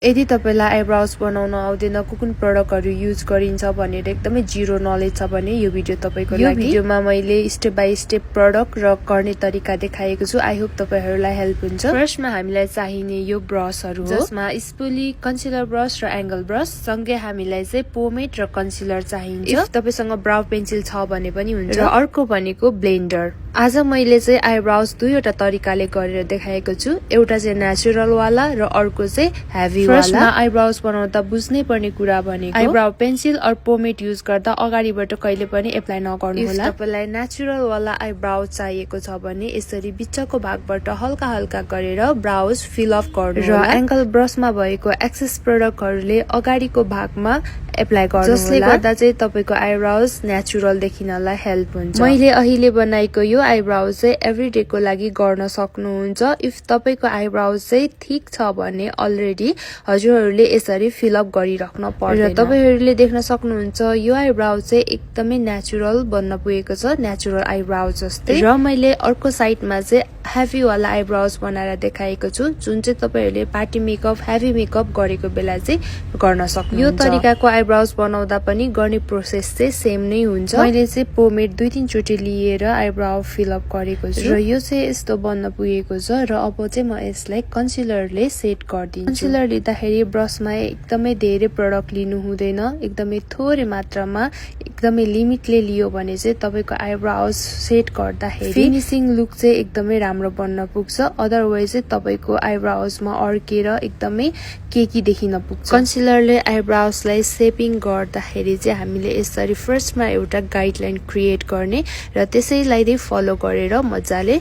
यदि तपाईलाई आइब्रोज बनाउन आउँदैन कुन प्रोडक्टहरु युज गरिन्छ भनेर एकदमै जीरो नलेज छ भने यो भिडियो तपाईको लागि। यो भिडियोमा मैले स्टेप बाइ स्टेप प्रोडक्ट र गर्ने तरिका देखाएको छु। आई होप तपाईहरुलाई हेल्प हुन्छ। फर्स्टमा हामीलाई चाहिने यो ब्रशहरु हो जसमा स्पुली, कन्सिलर ब्रश र एंगल ब्रश सँगै हामीलाई चाहिँ पोमेड र कन्सिलर चाहिन्छ। इफ तपाईसँग ब्राउ पेन्सिल छ भने पनि हुन्छ। र अर्को भनेको ब्लेन्डर। आज मैले चाहिँ आइब्रोज दुईवटा तरिकाले गरेर देखाएको छु। एउटा चाहिँ नेचुरल वाला र अर्को चाहिँ हेभी वाला। फर्स्टमा आइब्रोज बनाउँदा बुझ्नै पर्ने कुरा भनेको आइब्रोउ पेन्सिल र पोमेड युज गर्दा अगाडिबाट कहिले पनि एप्लाई नगर्नु होला। इफ तपाईलाई नेचुरल वाला आइब्रोउ चाहिएको छ भने यसरी बिचको भागबाट हल्का हल्का गरेर ब्राउज फिल अप गर्नु होला। र एंगल ब्रशमा भएको एक्सेस प्रोडक्टहरुले अगाडिको भागमा एप्लाई गर्नु होला, जसले गर्दा चाहिँ तपाईको आइब्रोज नेचुरल देखिनलाई हेल्प हुन्छ। मैले अहिले बनाएको यो आइब्रोउ चाहिँ एभ्रीडे को लागि गर्न सक्नुहुन्छ। इफ तपाईको आइब्रोउ चाहिँ थिक छ भने अलरेडी हजुरहरुले यसरी फिल अप गरिराख्न पर्दैन। र तपाईहरुले देख्न सक्नुहुन्छ यो आइब्रोउ चाहिँ एकदमै नेचुरल बन्न पुगेको छ, नेचुरल आइब्रोउ जस्तै। र मैले अर्को साइडमा चाहिँ हेभी वाला आइब्रोज बनाएर देखाएको छु, जुन चाहिँ तपाईहरुले पार्टी मेकअप, हेभी मेकअप गरेको बेला चाहिँ गर्न सक्नुहुन्छ। यो तरिकाको आइब्रोज बनाउँदा पनि गर्ने प्रोसेस चाहिँ सेम नै हुन्छ। मैले चाहिँ पोमेड 2-3 चोटी लिएर आइब्रोउ फिल अप गरेको छु र यो चाहिँ यस्तो बन्न पुगेको छ। र अब चाहिँ म यसलाई कन्सिलरले सेट गर्दिन्छु। कन्सिलर लिँदाखेरि ब्रशमा एकदमै धेरै प्रोडक्ट लिनु हुँदैन, एकदमै थोरै मात्रामा एकदमै लिमिटले लियो भने चाहिँ तपाईको आइब्रोज सेट गर्दाखेरि फिनिशिङ लुक चाहिँ एकदमै राम्रो बन्न पुग्छ। अदरवाइज चाहिँ तपाईको आइब्रोजमा अड्केर एकदमै केकी देखिन पुग्छ। कन्सिलरले आइब्रोजलाई सेपिङ गर्दाखेरि चाहिँ हामीले यसरी फर्स्टमा एउटा गाइडलाइन क्रिएट गर्ने र त्यसैलाई नै फलो गरेर मजाले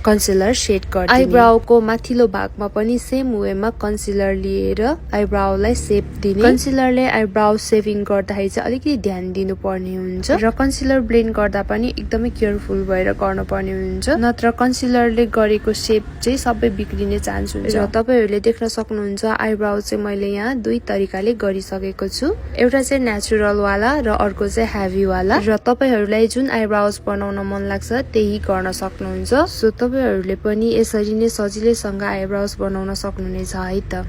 कन्सिलर सेट गर्दिने। आइब्रोउको माथिल्लो भागमा पनि सेम वेमा कन्सिलर लिएर आइब्रोउलाई सेप दिने। कन्सिलरले आइब्रोउ सेभिङ गर्दाखेरि चाहिँ अलिकति ध्यान दिनुपर्ने हुन्छ र कन्सिलर ब्लेन्ड गर्दा पनि एकदमै केयरफुल भएर गर्नुपर्ने हुन्छ, नत्र कन्सिलरले गरेको सेप चाहिँ सबै बिग्रिने चान्स हुन्छ। र तपाईहरुले देख्न सक्नुहुन्छ आइब्रोउ चाहिँ मैले यहाँ दुई तरिकाले गरिसकेको छु। एउटा चाहिँ नेचुरल वाला र अर्को चाहिँ हेभी वाला। र तपाईहरुलाई जुन आइब्रोज बनाउन मन लाग्छ त्यही गर्न सक्नुहुन्छ। सो तपाईहरुले पनि यसरी नै सजिलैसँग आइब्रोज बनाउन सक्नुहुनेछ है त।